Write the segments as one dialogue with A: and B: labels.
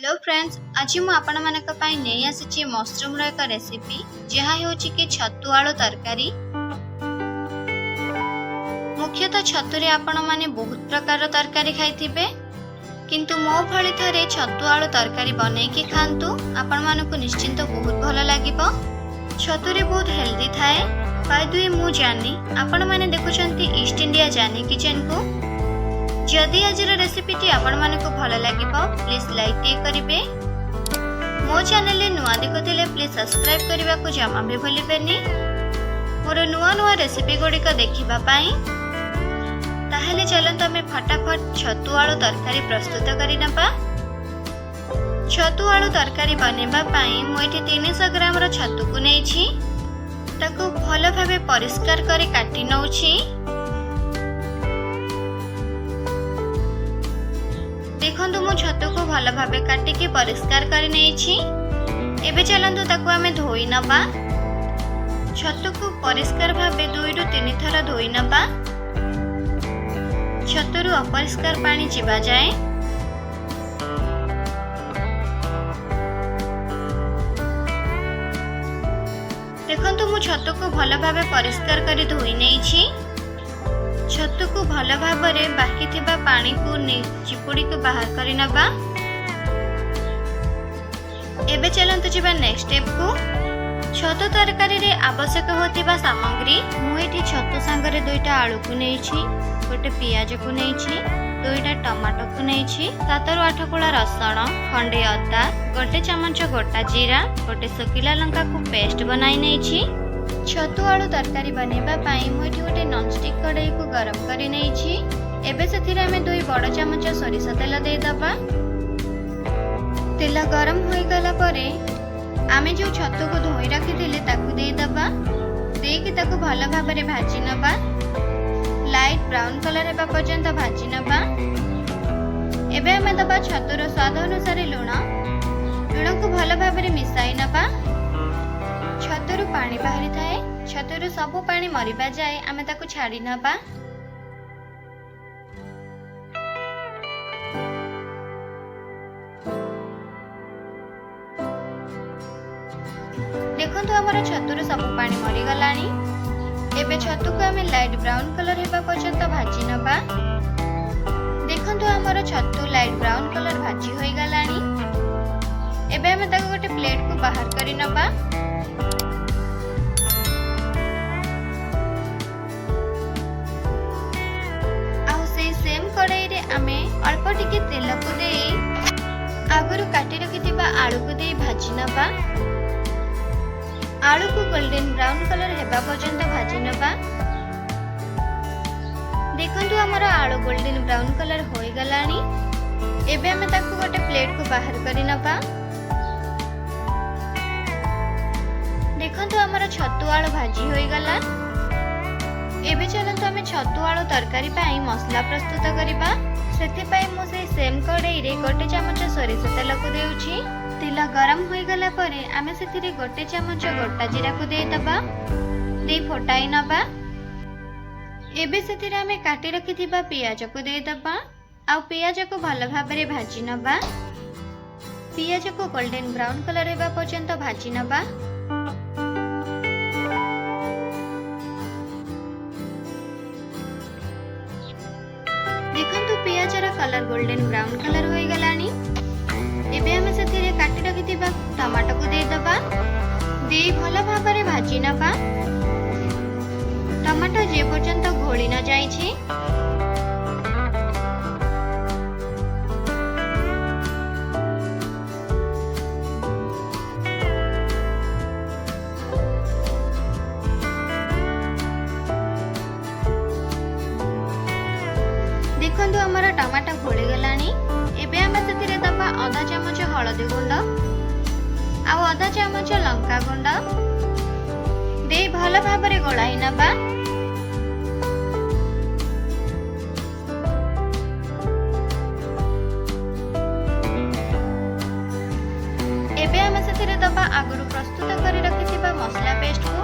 A: Hello friends, आज मु आपण मानक पई नै आसी मशरूम रो एक रेसिपी जहा होची कि छतु आलू तरकारी। मुख्यतः छतु रे आपण माने बहुत प्रकार तरकारी खाइथिबे, किंतु मो भली थरे छतु आलू तरकारी बनै कि खांतु, आपण मानको निश्चिंत बहुत भलो लागिबो। छतु रे बहुत हेल्दी थाए। बाय द वे मु जानी आपण माने देखुचंती ईस्ट इंडिया जानी किचन को। जदि आज रेसिपी टी आपण मानको भलो लागिबो प्लीज लाइक टे करिवे। मो चैनल ले नुआ देखुथिले प्लीज सब्सक्राइब करबा को जमा भी भूलिबेनी। मोर नुआ नुआ रेसिपी गुडी को देखिबा पई। ताहले चलंत हमें फटाफट छतु आलू तरकारी प्रस्तुत करि नबा। छतु आलू तरकारी बनेबा पई मो एठी 300 ग्राम रो छतु को नेछि। ताको भलो भाबे परिष्कार करी काटी नउछि। देखंतु मु छतु को भलो भाबे काटिकी परिष्कार करि नेछि। एबे चलंतु ताको आमे धोई नबा। छतु को परिष्कार भाबे 2 रु 3 थरा धोई नबा। छतुरु अपरिष्कार पानी जिबा जाए। देखंतु मु छतु को भलो भाबे परिष्कार करि धोई नेछि। छतु को भलो भाबरे बाकी थिबा पानी को चिपुड़ी को बाहर करि नबा। एबे चलंतु जिबा नेक्स्ट स्टेप को। छतु तरकारी रे आवश्यक होतिबा सामग्री मु एठी छतु संगरे 2टा आलू को नेछि, गोटे पियाज को नेछि, 2टा टमाटो को नेछि, 7 रु 8 कुला रसुण, खंडे अदा, गोटे चमच गोटा जीरा, गोटे सुखिला लंका को पेस्ट बनाई नेछि। छतु आलू तरकारी बनेबा पई मु एठी गोटे नॉनस्टिक कढ़ाई को गरम करि नेछि। एबे सेथिरे हमें 2 बड़ चमच सोरिष तेल दे दबा। तेल गरम होई गला परे आमे जो छतु को धोई रखिथिले ताकू दे दबा। देकी ताकू भलो भाबरे भाजी नबा। लाइट ब्राउन कलर हेबा पर्यंत भाजी नबा। एबे हमें दबा छतुर स्वाद अनुसार लूण। लूण को भलो भाबरे मिसाई नबा। छतुरु पानी बाहरी थाए। छतुरु सब पानी मरिबा जाए आमे ताकू छाड़ी नबा। देखंतु हमर छतुरु सब पानी मरि गलानी। एबे छतु को हमें लाइट ब्राउन कलर हेबा पर्यंत भाजी नबा। देखंतु हमर छतु लाइट ब्राउन कलर भाजी होई गलानी। एबे हमें ताकू गोटे प्लेट को बाहर करि नबा। कढ़ाई रे आमे अल्प टिके तेल को दे आगरु काटी रखिथिबा आलू को दे भाजी नबा। आलू को गोल्डन ब्राउन कलर हेबा पर्यंत भाजी नबा। देखंतु हमर आलू गोल्डन ब्राउन कलर होई गलानी। एबे हमें ताकू गोटे प्लेट को बाहर करि नबा। देखंतु हमर छतु आलू भाजी होई गला। एबे चलंतु हमें छतु आलू तरकारी पाई मसला प्रस्तुत करिबा। सेति पाई मु से सेम कढ़ाई रे गोटे चमच सोरिष तेल को देउछि। तेल गरम होई गला परे आमे सेतिरे गोटे चमच गोटा जीरा को दे दबा। दे फोटाई नबा। एबे सेतिरे हमें काटी रखिथिबा पियाज को दे दबा। आ पियाज को भलो भाबरे भाजी नबा। पियाज को गोल्डन ब्राउन कलर हेबा पर्यंत भाजी नबा। देखंतु पियाज रा कलर गोल्डन ब्राउन कलर होई गलानी। एबे हम सेथिरे काटी रखिथिबा टमाटो को दे दबा। दे भलो भाबरे भाजी नबा। टमाटो जे पर्यंत घोली न जाईछि। देखंतु हमर टमाटो घोली गलानी। एबे हम सेथिरे दबा आधा चमच हळदी गुंड आ आधा चमच लंका गुंड। दे भलो भाबरे गोळाई नबा। एबे हम सेथिरे दबा आगरु प्रस्तुत करि रखिथिबा मसला पेस्ट को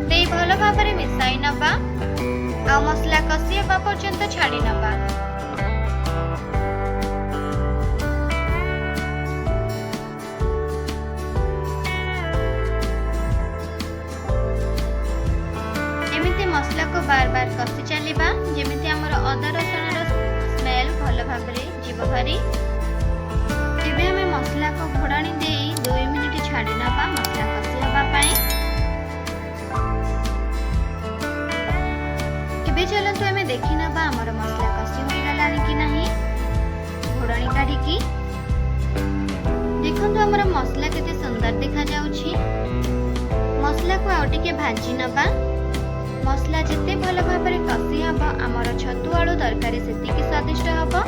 A: दे भलो भाबरे मिसाई नबा। आ मसला कसी हेबा पर्यंत छाड़ी नबा। कषि चलिबा जेमिति हमर अदा रसुण स्मेल भल भाबरे जीव भारी। एबे हमें मसला को घोड़ाणी दे 2 मिनिट छाड़ी नबा मसला कषि हबा पई। एबे चलंतु हमें देखि नबा हमर मसला कषि होई गलानी कि नाही। घोड़ाणी काढी की देखंतु हमर मसला केते सुंदर देखा जाउछि। मसला को आउ टिके भाजी नबा। मसला जिते भल भाबरे कषि हबा हमर छतु आलू तरकारी सेतिकी स्वादिष्ट हबा।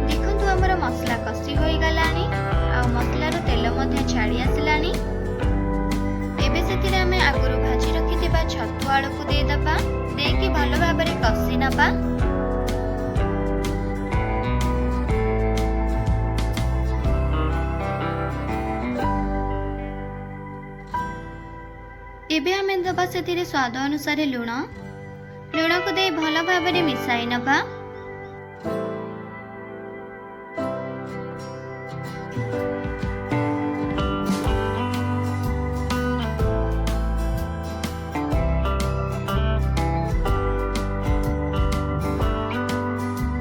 A: देखंतु हमर मसला कषि होई गलानी आ मसला रो तेल मध्ये छाड़ी आसिलानी। एबे सेतिरे हमें आगुरु भाजी रखिथिबा छतु आलू को दे दबा। देकी भल भाबरे कषि नबा। एबे हमें दबा सेतिरे स्वाद अनुसार लुण। लुण को दे भल भाबरे मिसाई नबा।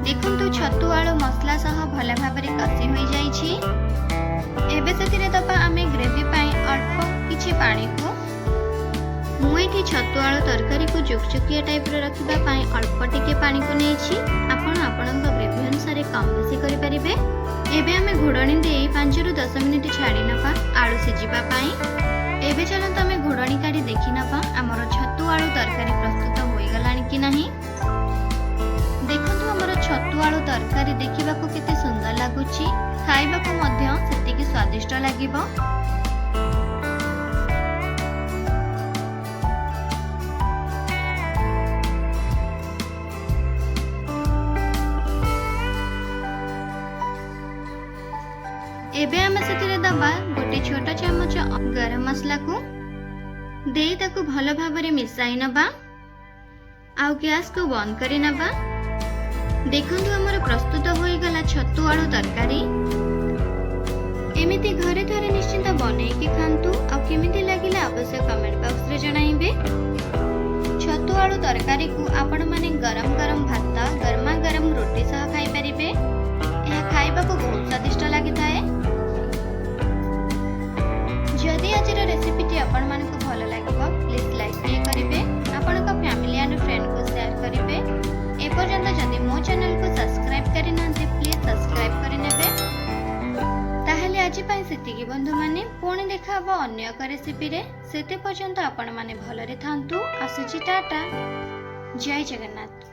A: देखंतु छतु आलू मसला सह भल भाबरे कषि होई जाईछि। एबे सेतिरे दबा आमे ग्रेवी पई अल्प किछि पानी को मुएठी छतु आलू तरकारी को जुकजुकिया टाइप रो रखिबा पई अल्प टिके पानी को नेछि। आपण आपणक ग्रेवी अनुसार कम बेसी करि परिबे। एबे हमें घोड़णी दे 5 रु 10 मिनिट छाड़ी नबा आलू सिजिबा पई। एबे चलंत हमें घोड़णी काढी देखि नबा हमर छतु आलू तरकारी प्रस्तुत होई गलानी कि नाही। देखंतु हमर छतु आलू तरकारी देखिबा को केते सुंदर लागुछि। खाइबा को मध्य सेतिकी स्वादिष्ट लागिबो। एबे हमें सेतिरे दबा गोटे छोटा चमच गरम मसला को दे ताकू भल भाबरे मिसाई नबा आउ गैस को बंद करि नबा। देखंतु हमर प्रस्तुत होई गला छतु आलू तरकारी। एमिति घरे थरे निश्चिंत बनै कि खांतु आ केमिति लागिला अवश्य कमेंट बॉक्स रे जणाइबे। छतु आलू तरकारी को आपण माने गरम गरम भात गरमा गरम रोटी सह खाइ परिबे। यह खाइबा को बहुत स्वादिष्ट लागिथाए। जदि आजिर रेसिपीटी आपण मानकु भल लागिबो प्लीज लाइक करिवे। आपनका फैमिली एंड फ्रेंड को शेयर करिवे। ए पर्यंत जदि मो चैनल को सब्सक्राइब करि नांते प्लीज सब्सक्राइब करि नेबे। ताहले आजि पई सेतिकी बंधु माने पुणी देखा हबो अन्य एक रेसिपी रे। सेते पर्यंत आपण माने भलरे थांतु। आसुची टाटा। जय जगन्नाथ।